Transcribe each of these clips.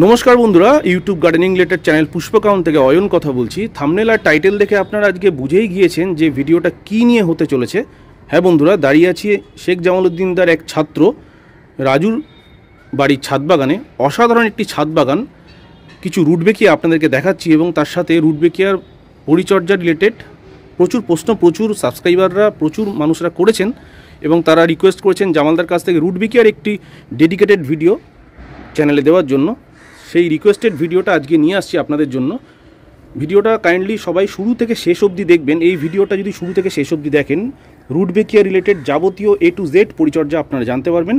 नमस्कार बंधुरा YouTube gardening related channel पुष्पकाउंट থেকে অয়ন কথা বলছি। থাম্বনেল আর টাইটেল দেখে আপনারা আজকে বুঝেই গিয়েছেন যে ভিডিওটা কি নিয়ে হতে চলেছে। হ্যাঁ বন্ধুরা, দাঁড়িয়ে আছি শেখ জামালউদ্দিনদার এক ছাত্র রাজুর বাড়ির ছাদ বাগানে। অসাধারণ একটি ছাদ বাগান, কিছু রুটবেকিয়া আপনাদেরকে দেখাচ্ছি এবং তার সাথে রুটবেকিয়ার পরিচর্যা রিলেটেড প্রচুর প্রশ্ন, প্রচুর সাবস্ক্রাইবাররা, প্রচুর মানুষরা করেছেন এবং তারা রিকোয়েস্ট করেছেন জামালদার কাছ থেকে রুটবেকিয়ার একটি ডেডিকেটেড ভিডিও চ্যানেলে দেওয়ার জন্য। সেই রিকোয়েস্টেড ভিডিওটা আজকে নিয়ে আসছি আপনাদের জন্য। ভিডিওটা কাইন্ডলি সবাই শুরু থেকে শেষ অবধি দেখবেন। এই ভিডিওটা যদি শুরু থেকে শেষ অবধি দেখেন, রুটবেকিয়া রিলেটেড যাবতীয় A to Z পরিচর্যা আপনারা জানতে পারবেন।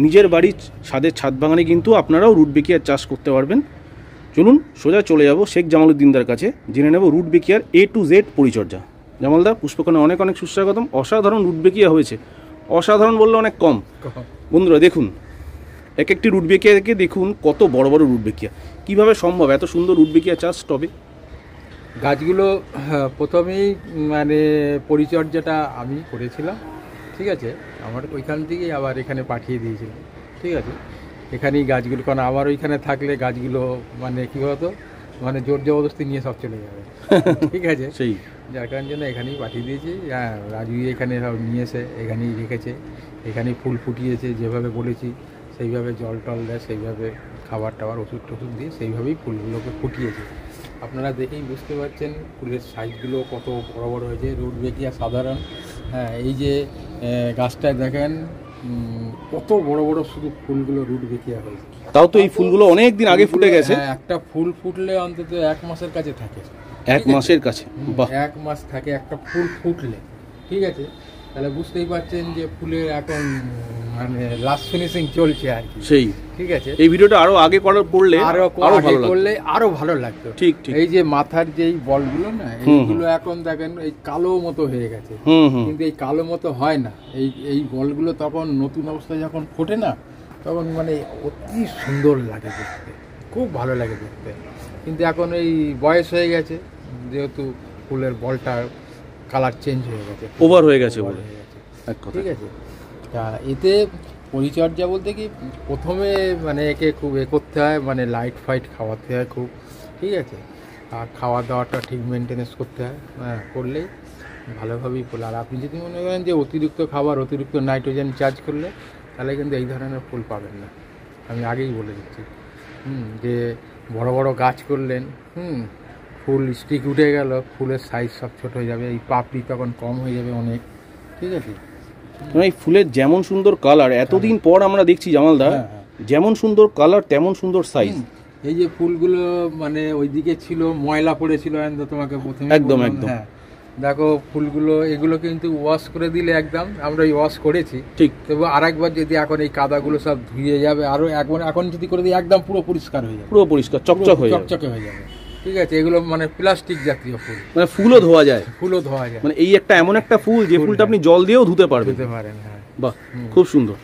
নিজের বাড়ির ছাদের ছাদ বাগানে কিন্তু আপনারাও রুটবেকিয়ার চাষ করতে পারবেন। চলুন সোজা চলে যাব শেখ জামালউদ্দিনদার কাছে, জেনে নেব রুটবেকিয়ার A to Z পরিচর্যা। জামালদা, পুষ্পকনে অনেক অনেক সুস্বাগতম। অসাধারণ রুটবেকিয়া হয়েছে, অসাধারণ বললে অনেক কম। বন্ধুরা দেখুন, এক একটি রুটবেকিয়াকে দেখুন, কত বড় বড় রুটবেকিয়া। কিভাবে সম্ভব এত সুন্দর রুটবেকিয়া চাষ টবে? গাছগুলো প্রথমেই মানে পরিচর্যাটা আমি করেছিলাম, ঠিক আছে। আমার ওইখান থেকেই আবার এখানে পাঠিয়ে দিয়েছিলাম, ঠিক আছে। এখানেই গাছগুলো, কারণ আমার ওইখানে থাকলে গাছগুলো মানে কী বলতো, মানে জোর জবরদস্তি নিয়ে সব চলে যাবে, ঠিক আছে। সেই যার কারণ জন্য এখানেই পাঠিয়ে দিয়েছি। হ্যাঁ, রাজু এখানে সব নিয়ে এসে এখানেই রেখেছে, এখানেই ফুল ফুটিয়েছে, যেভাবে বলেছি সেইভাবে জল টল দেয়, সেইভাবে খাবার টাবার ওষুধ টষুধ দিয়ে সেইভাবেই ফুলগুলোকে ফুটিয়েছে। আপনারা দেখেই বুঝতে পারছেন ফুলের সাইজগুলো কত বড় বড় হয়েছে। রুটবেকিয়া সাধারণ, হ্যাঁ, এই যে গাছটায় দেখেন কত বড় বড় শুধু ফুলগুলো রুটবেকিয়া হয়েছে। তাও তো এই ফুলগুলো অনেক দিন আগে ফুটে গেছে। একটা ফুল ফুটলে অন্তত 1 মাসের কাছে থাকে। 1 মাসের কাছে? বাহ, 1 মাস থাকে একটা ফুল ফুটলে, ঠিক আছে। তাহলে বুঝতেই পারছেন যে ফুলের এখন মানে লাস্ট ফিনিশিং চলছে আর কি। সেই, ঠিক আছে। এই ভিডিওটা আরো আগে করলে আরো ভালো লাগতো। ঠিক ঠিক। এই যে মাথার যেই বলগুলো না, এইগুলো এখন দেখেন এই কালো মতো হয়ে গেছে, কিন্তু এই কালো মতো হয় না। এই বলগুলো তখন নতুন অবস্থায় যখন ফোটে না, তখন মানে অতি সুন্দর লাগে দেখতে, খুব ভালো লাগে দেখতে। কিন্তু এখন এই বয়স হয়ে গেছে, যেহেতু ফুলের বলটা কালার চেঞ্জ হয়ে গেছে, ওভার হয়ে গেছে, ঠিক আছে। তা এতে পরিচর্যা বলতে কি, প্রথমে মানে একে খুব করতে হয়, মানে লাইট ফাইট খাওয়াতে হয় খুব, ঠিক আছে। আর খাওয়া দাওয়াটা ঠিক মেনটেনেন্স করতে হয়, হ্যাঁ, করলেই ভালোভাবেই ফুল। আর আপনি যদি মনে করেন যে অতিরিক্ত খাবার, অতিরিক্ত নাইট্রোজেন চার্জ করলে, তাহলে কিন্তু এই ধরনের ফুল পাবেন না। আমি আগেই বলে দিচ্ছি, যে বড় বড় গাছ করলেন, ফুল স্টিক উঠে গেল, ফুলের সাইজ সব ছোট হয়ে যাবে, এই পাপড়ি তখন কম হয়ে যাবে অনেক, ঠিক আছে। এই ফুলের যেমন সুন্দর কালার, এতদিন পর আমরা দেখছি জামালদা, যেমন সুন্দর কালার তেমন সুন্দর সাইজ। এই যে ফুলগুলো মানে ওইদিকে ছিল, ময়লা পড়েছিল, তোমাকে প্রথমে একদম একদম, হ্যাঁ, দেখো ফুলগুলো, এগুলো কিন্তু ওয়াশ করে দিলে একদম, আমরা ওয়াশ করেছি, ঠিক। তবু আরেকবার যদি এখন এই কাদাগুলো সব ধুয়ে যাবে, আরো একবার এখন যদি করে দিই, একদম পুরো পরিষ্কার হয়ে যাবে, পুরো পরিষ্কার চকচকে হয়ে যাবে, ঠিক আছে। এগুলো মানে প্লাস্টিক জাতীয় ফুল, মানে ফুলও ধোয়া যায়, মানে এই একটা এমন একটা ফুল যে ফুলটা আপনি জল দিয়েও ধুতে পারেন, হ্যাঁ। বাহ, খুব সুন্দর।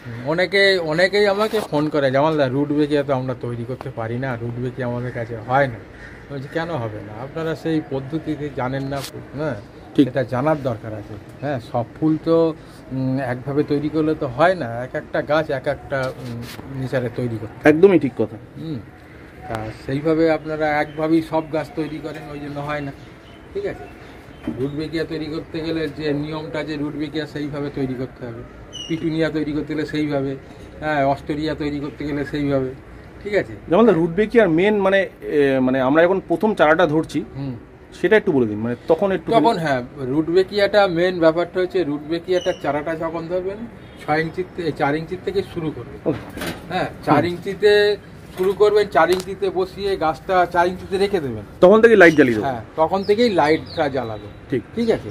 অনেকেই আমাকে ফোন করে, জামালদা রুটবেকিয়া তো আমরা তৈরি করতে পারি না, রুটবেকিয়া আমাদের কাছে হয় না। বলছি কেন হবে না, আপনারা সেই পদ্ধতিতে জানেন না, হ্যাঁ, সেটা জানার দরকার আছে। হ্যাঁ, সব ফুল তো একভাবে তৈরি করলে তো হয় না, এক একটা গাছ এক একটা নেচারে তৈরি করতে, একদমই ঠিক কথা। সেইভাবে আপনারা একভাবেই সব গাছ তৈরি করেন, ওই জন্য হয় না, ঠিক আছে। রুটবেকিয়া তৈরি করতে গেলে যে নিয়মটা, যে রুটবেকিয়া সেইভাবে তৈরি করতে হবে, পিটুনিয়া তৈরি করতে গেলে সেইভাবে, হ্যাঁ, অস্ট্রেলিয়া তৈরি করতে গেলে সেইভাবে, ঠিক আছে। যেমন রুটবেকিয়ার মেন মানে আমরা এখন প্রথম চারাটা ধরছি, সেটা একটু বলে দিন, মানে তখন হ্যাঁ, রুটবেকিয়াটা মেন ব্যাপারটা হচ্ছে, রুটবেকিয়াটা চারাটা যখন ধরবেন 6 ইঞ্চি 4 ইঞ্চির থেকে শুরু করবেন, হ্যাঁ, 4 ইঞ্চিতে শুরু করবেন, 4 ইঞ্চিতে বসিয়ে গাছটা 4 ইঞ্চিতে রেখে দেবেন, তখন থেকেই লাইট জ্বালিয়ে দেবেন, হ্যাঁ, তখন থেকেই লাইটটা জ্বালাবেন, ঠিক ঠিক আছে,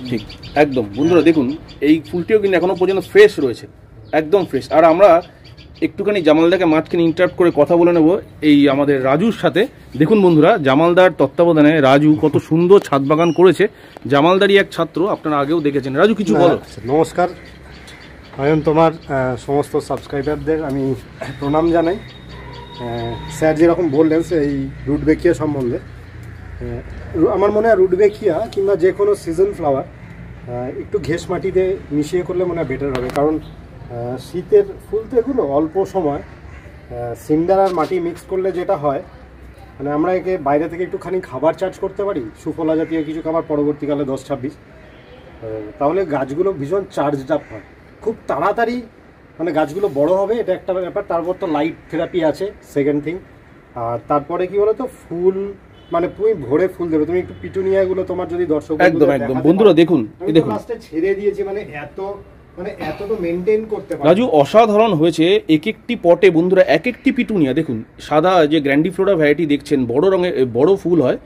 ঠিক একদম। বন্ধুরা দেখুন, এই ফুলটিও কিন্তু এখনো পর্যন্ত ফ্রেশ রয়েছে, একদম ফ্রেশ। আর আমরা একটুখানি জামালদাকে মাঝখানে ইন্টারাপ্ট করে কথা বলে নেব এই আমাদের রাজুর সাথে। দেখুন বন্ধুরা, জামালদার তত্ত্বাবধানে রাজু কত সুন্দর ছাদ বাগান করেছে। জামালদারই এক ছাত্র, আপনারা আগেও দেখেছেন। রাজু, কিছু বলো। নমস্কার অয়ন, তোমার সমস্ত সাবস্ক্রাইবারদের আমি প্রণাম জানাই। স্যার যেরকম বললেন এই রুটবেকিয়া সম্বন্ধে, আমার মনে হয় রুটবেকিয়া কিংবা যে কোনো সিজন ফ্লাওয়ার একটু ঘেঁষ মাটিতে মিশিয়ে করলে মনে হয় বেটার হবে, কারণ শীতের ফুল তো এগুলো অল্প সময় সিন্ডার আর মাটি মিক্স করলে যেটা হয়, মানে আমরা একে বাইরে থেকে একটুখানি খাবার চার্জ করতে পারি, সুফলা জাতীয় কিছু খাবার পরবর্তীকালে 10-26, তাহলে গাছগুলো ভীষণ চার্জড আপ হয়, খুব তাড়াতাড়ি মানে গাছগুলো বড় হবে, এটা একটা ব্যাপার। তারপর তো লাইট থেরাপি আছে সেকেন্ড থিং। আর তারপরে কি বলো তো, ফুল মানে তুমি ভরে ফুল দেবে। তুমি একটু পিটুনিয়াগুলো তোমার যদি দর্শক একদম একদম বন্ধুরা দেখুন, এই দেখুন লাস্টে ছেড়ে দিয়েছি, মানে এত তো মেনটেন করতে পারে রাজু, অসাধারণ হয়েছে। এক একটি পটে বন্ধুরা এক একটি পিটুনিয়া দেখুন, সাদা যে গ্র্যান্ডিফ্লোরা ভ্যারাইটি দেখছেন, বড় রঙের বড় ফুল হয়,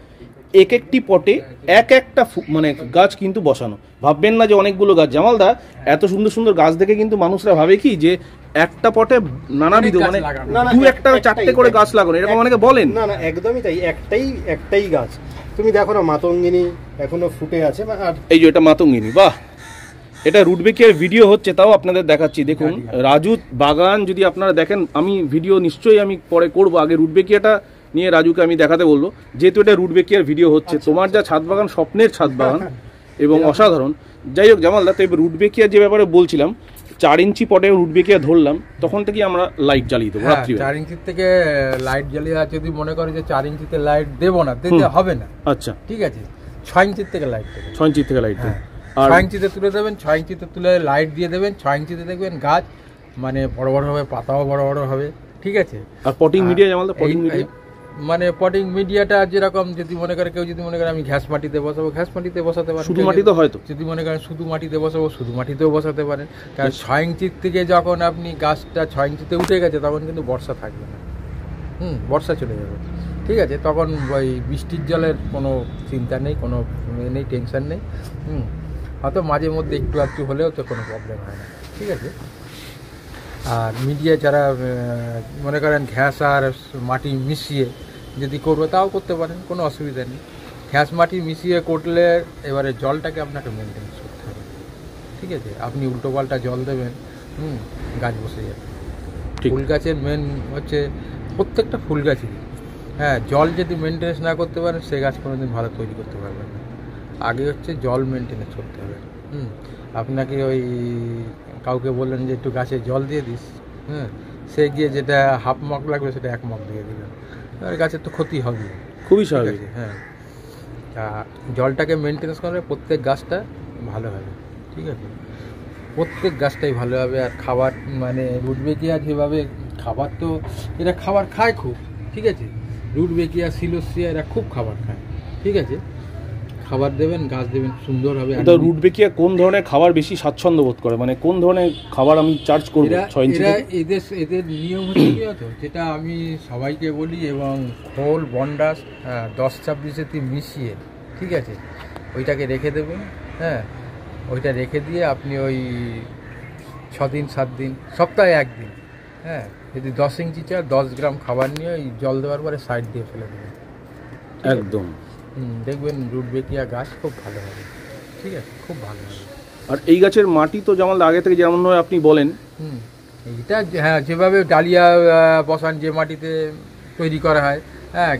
এক একটি পটে একটা মানে গাছ কিন্তু বসানো। ভাববেন না যে অনেকগুলো গাছ। জামালদা, এত সুন্দর সুন্দর গাছ দেখে কিন্তু মানুষরা ভাবে কি যে একটা পটে নানাবিধ মানে দু একটা চারটে করে গাছ লাগানো, এরকম অনেকে বলেন। না না, একদমই তাই, একটাই গাছ। তুমি দেখো না, মাতঙ্গিনী এখনো ফুটে আছে। আর এই যে এটা মাতঙ্গিনী, বাহ, এটা রুটবেকিয়ার ভিডিও হচ্ছে, তাও আপনাদের দেখাচ্ছি। দেখুন রাজু বাগান যদি আপনারা দেখেন, আমি ভিডিও নিশ্চয়ই আমি পরে করব, আগে রুটবেকিয়াটা নিয়ে রাজুকে আমি দেখাতে বলবো, যেহেতু এটা রুটবেকিয়ার ভিডিও হচ্ছে। তোমার যা ছাদ বাগান, স্বপ্নের ছাদ বাগান এবং অসাধারণ। যাই হোক জামালদা, তো এবার রুটবেকিয়ার যে ব্যাপারে বলছিলাম, 4 ইঞ্চি পটে রুটবেকিয়া ধরলাম, তখন থেকে আমরা লাইট জ্বালিয়ে দেবো রাত্রি। 4 ইঞ্চির থেকে লাইট জ্বালিয়ে, যদি মনে করে যে 4 ইঞ্চিতে লাইট দেবো না, দিতে হবে না। আচ্ছা, ঠিক আছে, 6 ইঞ্চির থেকে লাইট দেবেন। 6 ইঞ্চির থেকে লাইট দেবেন, আর 6 ইঞ্চিতে তুলে দেবেন। 6 ইঞ্চিতে তুলে লাইট দিয়ে দেবেন। 6 ইঞ্চিতে দেখবেন গাছ মানে বড় বড় হবে, পাতাও বড় বড় হবে। ঠিক আছে। আর পটিং মিডিয়া জামালদা, পটিং মিডিয়া মানে পটিং মিডিয়াটা যেরকম, যদি মনে করে কেউ যদি মনে করে আমি ঘাস মাটিতে বসাবো, ঘাস মাটিতে বসাতে পারেন। শুধু মাটিতে হয়তো যদি মনে করেন শুধু মাটিতে বসাবো, শুধু মাটিতেও বসাতে পারেন। কারণ 6 ইঞ্চির থেকে যখন আপনি গাছটা 6 ইঞ্চিতে উঠে গেছে, তখন কিন্তু বর্ষা থাকবে না। বর্ষা চলে যাবে। ঠিক আছে, তখন ওই বৃষ্টির জলের কোনো চিন্তা নেই, কোনো নেই, টেনশন নেই। হয়তো মাঝে মধ্যে একটু একটু হলেও তো কোনো প্রবলেম হয় না। ঠিক আছে। আর মিডিয়া যারা মনে করেন ঘাস আর মাটি মিশিয়ে যদি করবে, তাও করতে পারেন, কোনো অসুবিধা নেই। ঘাস মাটি মিশিয়ে করলে এবারে জলটাকে আপনাকে মেনটেন্স করতে হবে। ঠিক আছে, আপনি উল্টোপাল্টা জল দেবেন, গাছ বসে যাবে। ফুল গাছের মেন হচ্ছে, প্রত্যেকটা ফুল গাছেরই জল যদি মেনটেন্স না করতে পারেন, সে গাছ কোনোদিন ভালো তৈরি করতে পারবেন না। আগে হচ্ছে জল মেনটেন্স করতে হবে। আপনাকে ওই কাউকে বললেন যে একটু গাছে জল দিয়ে দিস, সে গিয়ে যেটা হাফ মগ লাগবে সেটা 1 মগ দিয়ে দিলেন, এবার গাছের তো ক্ষতি হবে। খুবই স্বাভাবিক। জলটাকে মেনটেন্স করলে প্রত্যেক গাছটা ভালো হবে। ঠিক আছে, প্রত্যেক গাছটাই ভালো হবে। আর খাবার মানে রুটবেকিয়া যেভাবে খাবার, তো এরা খাবার খায় খুব। ঠিক আছে, রুটবেকিয়া, সিলোসিয়া এরা খুব খাবার খায়। ঠিক আছে, খাবার দেবেন, গাছ দেবেন, সুন্দর হবে। তো রুটবেকিয়া কোন ধরনের খাবার বেশি স্বাচ্ছন্দ্য বোধ করে, মানে কোন ধরনের খাবার আমি চার্জ করব 6 ইঞ্চি? এদের নিয়ম হচ্ছে কি হতো, যেটা আমি সবাইকে বলি, এবং খোল বন্ডাস 10-26 মিশিয়ে, ঠিক আছে, ওইটাকে রেখে দেবেন। ওইটা রেখে দিয়ে আপনি ওই 6 দিন 7 দিন, সপ্তাহে 1 দিন, যদি 10 ইঞ্চি চার 10 গ্রাম খাবার নিয়ে ওই জল দেওয়ার পরে সাইড দিয়ে ফেলে দেবেন। একদম, দেখবেন রুটবেকিয়া গাছ খুব ভালো হবে। ঠিক আছে, খুব ভালো হবে। আর এই গাছের মাটি তো যেমন আগে থেকে যেমন আপনি বলেন, এইটা যেভাবে ডালিয়া বসান, যে মাটিতে তৈরি করা হয়,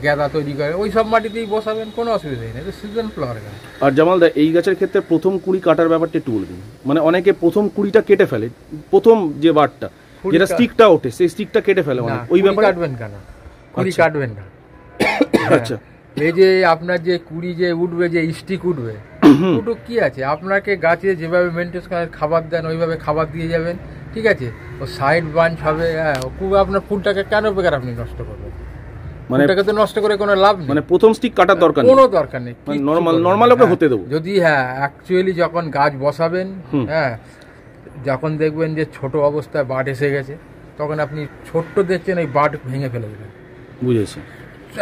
গ্যাদা তৈরি করে, ওই সব মাটিতেই বসাবেন, কোনো অসুবিধাই নেই। এটা সিজন ফ্লাওয়ার গাছ। আর জামালদা, এই গাছের ক্ষেত্রে প্রথম কুড়ি কাটার ব্যাপারটা একটু বলবেন। মানে অনেকে প্রথম কুড়িটা কেটে ফেলে, প্রথম যে বারটা যেটা স্টিকটা ওঠে, সেই স্টিকটা কেটে ফেলে। মানে ওই ব্যাপারে কাটবেন কেন? কুড়ি কাটবেন না। আচ্ছা, এই যে আপনার যে কুড়ি যে উঠবে, যে স্টিক উঠবে, ওটুক কি আছে, আপনাকে গাছে যেভাবে মেনটেন করেন, খাবার দেন, ওইভাবে খাবার দিয়ে যাবেন। ঠিক আছে, ও সাইড ব্রাঞ্চ হবে। আপনার ফুলটাকে কেন বেকার আপনি নষ্ট করবেন? মানে এটাকে তো নষ্ট করে কোনো লাভ নেই। মানে প্রথম স্টিক কাটার দরকার নেই, কোনো দরকার নেই। নরমাল ওকে হতে দেবো। যদি অ্যাকচুয়ালি যখন গাছ বসাবেন, যখন দেখবেন যে ছোট অবস্থায় বাট এসে গেছে, তখন আপনি ছোট্ট দেখছেন, এই বাট ভেঙে ফেলে দেবেন। বুঝেছি,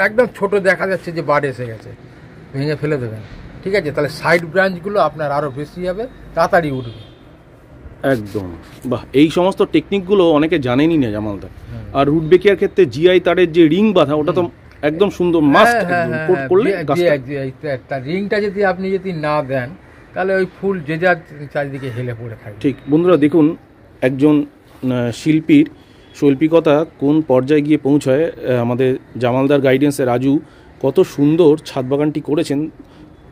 একদম ছোট দেখা যাচ্ছে যে বাট এসে গেছে, ভেঙে ফেলে দেবেন। ঠিক আছে, তাহলে সাইড ব্রাঞ্চগুলো আপনার আরও বেশি হবে, তাড়াতাড়ি উঠবে। একদম, বাহ, এই সমস্ত টেকনিকগুলো অনেকে জানেনই না জামালদা। আর রুটবেকিয়ার ক্ষেত্রে জিআই তারের যে রিং বাঁধা, ওটা তো একদম সুন্দর, মাস্ট করলে। তার রিংটা যদি আপনি না দেন, তাহলে ওই ফুল যে যার চারিদিকে হেলে পড়ে থাকে। ঠিক বন্ধুরা, দেখুন একজন শিল্পীর শৈল্পিকতা কোন পর্যায়ে গিয়ে পৌঁছায়। আমাদের জামালদার গাইডেন্সে রাজু কত সুন্দর ছাদ বাগানটি করেছেন।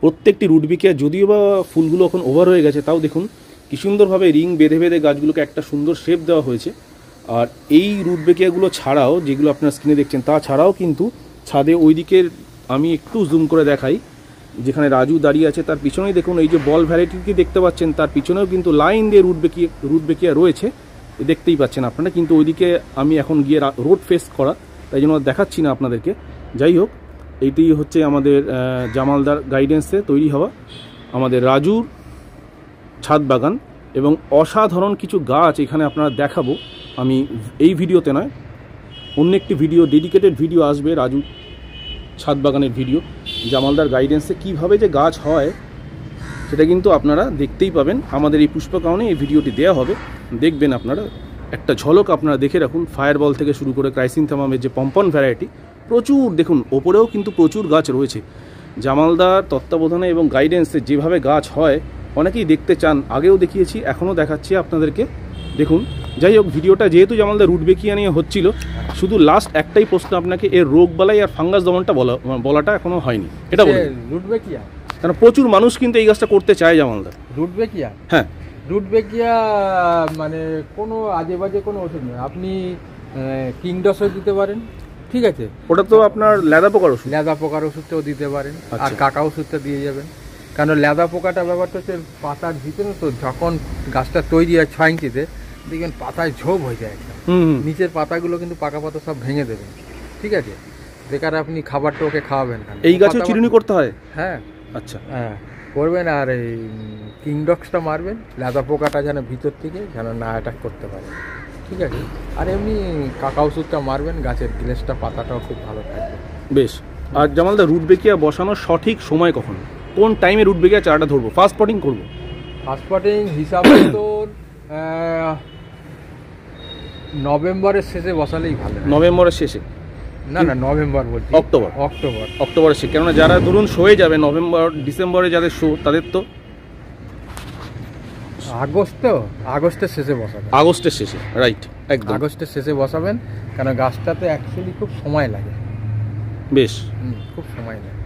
প্রত্যেকটি রুটবেকিয়া, যদিও বা ফুলগুলো এখন ওভার হয়ে গেছে, তাও দেখুন কি সুন্দরভাবে রিং বেঁধে বেঁধে গাছগুলোকে একটা সুন্দর শেপ দেওয়া হয়েছে। আর এই রুট বেকিয়াগুলো ছাড়াও যেগুলো আপনার স্ক্রিনে দেখছেন তাছাড়াও কিন্তু ছাদে ওই দিকের আমি একটু জুম করে দেখাই, যেখানে রাজু দাঁড়িয়ে আছে তার পিছনেই দেখুন এই যে বল ভ্যারাইটিকে দেখতে পাচ্ছেন, তার পিছনেও কিন্তু লাইন দিয়ে রুট বেকিয়া রয়েছে, দেখতেই পাচ্ছেন আপনারা। কিন্তু ওইদিকে আমি এখন গিয়ে রোড ফেস করা, তাই জন্য দেখাচ্ছি না আপনাদেরকে। যাই হোক, এইটি হচ্ছে আমাদের জামালদার গাইডেন্সে তৈরি হওয়া আমাদের রাজুর ছাদ বাগান, এবং অসাধারণ কিছু গাছ এখানে আপনারা দেখাবো আমি এই ভিডিওতে নয়, অন্য একটি ভিডিও, ডেডিকেটেড ভিডিও আসবে রাজু ছাদ বাগানের ভিডিও, জামালদার গাইডেন্সে কিভাবে যে গাছ হয় সেটা কিন্তু আপনারা দেখতেই পাবেন। আমাদের এই পুষ্পকাউনে এই ভিডিওটি দেওয়া হবে, দেখবেন আপনারা, একটা ঝলক আপনারা দেখে রাখুন। ফায়ারবল থেকে শুরু করে ক্রাইসিনথামামের যে পম্পন ভ্যারাইটি প্রচুর, দেখুন ওপরেও কিন্তু প্রচুর গাছ রয়েছে। জামালদার তত্ত্বাবধানে এবং গাইডেন্সে যেভাবে গাছ হয় অনেকেই দেখতে চান, আগেও দেখিয়েছি, এখনও দেখাচ্ছি আপনাদেরকে, দেখুন। যাই হোক, ভিডিওটা যেহেতু জামালদার রুট বেকিয়া নিয়ে হচ্ছিল, শুধু লাস্ট একটাই প্রশ্ন আপনাকে, এর রোগ বালাই আর ফাঙ্গাস দমনটা বলাটা এখনো হয়নি, এটা বলুন। রুট বেকিয়া, কারণ প্রচুর মানুষ কিন্তু এই গাছটা করতে চায় জামালদার। রুট বেকিয়া, হ্যাঁ, রুট বেকিয়া মানে কোনো আজে বাজে কোনো ওষুধ নেই। আপনি কিংডসও দিতে পারেন, ঠিক আছে, ওটা তো আপনার লেদা পোকার ওষুধ, লেদা পোকার ওষুধটাও দিতে পারেন, আর আচ্ছা। কাকা ওষুধটা দিয়ে যাবেন। কারণ লেদা পোকাটা ব্যাপারটা হচ্ছে পাতার ভিতরে, তো যখন গাছটা তৈরি হয় 6 ইঞ্চিতে, দেখবেন পাতায় ঝোপ হয়ে যায় একটা, নিচের পাতাগুলো কিন্তু পাকা পাতা সব ভেঙে দেবেন, ঠিক আছে। বেকার আপনি খাবারটা ওকে খাওয়াবেন। এই গাছে চিরুনি করতে হয়? হ্যাঁ, আচ্ছা, হ্যাঁ করবেন। আর এই কিংডক্সটা মারবেন, লেদা পোকাটা যেন ভিতর থেকে যেন না অ্যাটাক করতে পারে, ঠিক আছে। আর এমনি কাকা ওষুধটা মারবেন, গাছের গ্লেসটা পাতাটাও খুব ভালো থাকবে। বেশ। আর জামালদা, রুট বেকিয়া বসানোর সঠিক সময় কখন, কোন টাইমে রুট বেকিয়া চারাটা ধরবো, ফার্স্ট পটিং করবো? ফার্স্ট পটিং হিসাবে তো নভেম্বরের শেষে বসালেই ভালো। নভেম্বরের শেষে? না না, নভেম্বর বলছি, অক্টোবর। অক্টোবর, অক্টোবরের শেষে, কেননা যারা ধরুন শোয়ে যাবে নভেম্বর ডিসেম্বরে যাদের শো, তাদের তো আগস্টের শেষে বসাবেন। আগস্টের শেষে, রাইট, একদম আগস্টের শেষে বসাবেন, কারণ গাছটাতে অ্যাকচুয়ালি খুব সময় লাগে। বেশ, খুব সময় লাগে,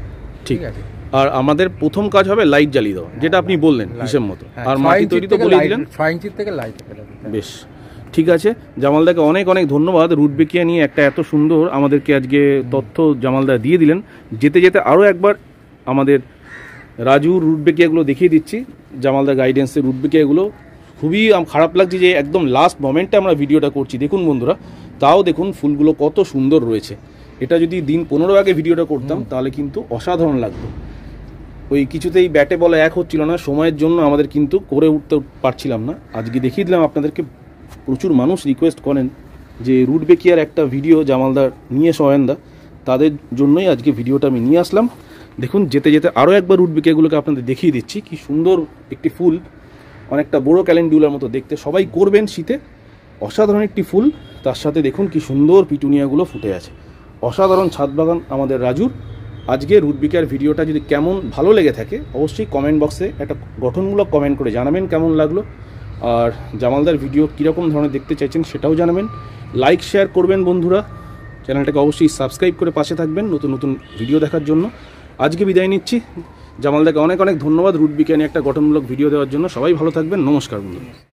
ঠিক ঠিক আছে। আর আমাদের প্রথম কাজ হবে লাইট জ্বালিয়ে দেওয়া, যেটা আপনি বললেন হিসেব মতো। আর মাটি তৈরি তো বলে দিলেন, 6 ইঞ্চির থেকে লাইট ফেলে দিতে। বেশ, ঠিক আছে। জামালদাকে অনেক অনেক ধন্যবাদ, রুট বেকিয়া নিয়ে একটা এত সুন্দর আমাদেরকে আজকে তথ্য জামালদা দিয়ে দিলেন। যেতে যেতে আরও একবার আমাদের রাজুর রুট বেকিয়াগুলো দেখিয়ে দিচ্ছি, জামালদা গাইডেন্সের রুট বেকিয়াগুলো। খুবই খারাপ লাগছে যে একদম লাস্ট মোমেন্টে আমরা ভিডিওটা করছি, দেখুন বন্ধুরা, তাও দেখুন ফুলগুলো কত সুন্দর রয়েছে। এটা যদি দিন 15 আগে ভিডিওটা করতাম তাহলে কিন্তু অসাধারণ লাগতো। ওই কিছুতেই ব্যাটে বলে এক হচ্ছিল না, সময়ের জন্য আমাদের কিন্তু করে উঠতে পারছিলাম না। আজকে দেখিয়ে দিলাম আপনাদেরকে। প্রচুর মানুষ রিকোয়েস্ট করেন যে রুট বেকিয়ার একটা ভিডিও জামালদার নিয়ে সয়েনদা, তাদের জন্যই আজকে ভিডিওটা আমি নিয়ে আসলাম। দেখুন, যেতে যেতে আরও একবার রুট বেকিয়াগুলোকে আপনাদের দেখিয়ে দিচ্ছি। কি সুন্দর একটি ফুল, অনেকটা বড় ক্যালেন্ডুলার মতো দেখতে, সবাই করবেন শীতে। অসাধারণ একটি ফুল, তার সাথে দেখুন কি সুন্দর পিটুনিয়াগুলো ফুটে আছে। অসাধারণ ছাদ বাগান আমাদের রাজুর। আজকে রুট বেকিয়ার ভিডিওটা যদি কেমন ভালো লেগে থাকে অবশ্যই কমেন্ট বক্সে একটা গঠনমূলক কমেন্ট করে জানাবেন কেমন লাগলো। আর জামালদার ভিডিও কীরকম ধরনের দেখতে চাইছেন সেটাও জানাবেন। লাইক শেয়ার করবেন বন্ধুরা, চ্যানেলটাকে অবশ্যই সাবস্ক্রাইব করে পাশে থাকবেন নতুন নতুন ভিডিও দেখার জন্য। আজকে বিদায় নিচ্ছি, জামালদাকে অনেক অনেক ধন্যবাদ রুট বেকিয়া নিয়ে একটা গঠনমূলক ভিডিও দেওয়ার জন্য। সবাই ভালো থাকবেন, নমস্কার বন্ধুরা।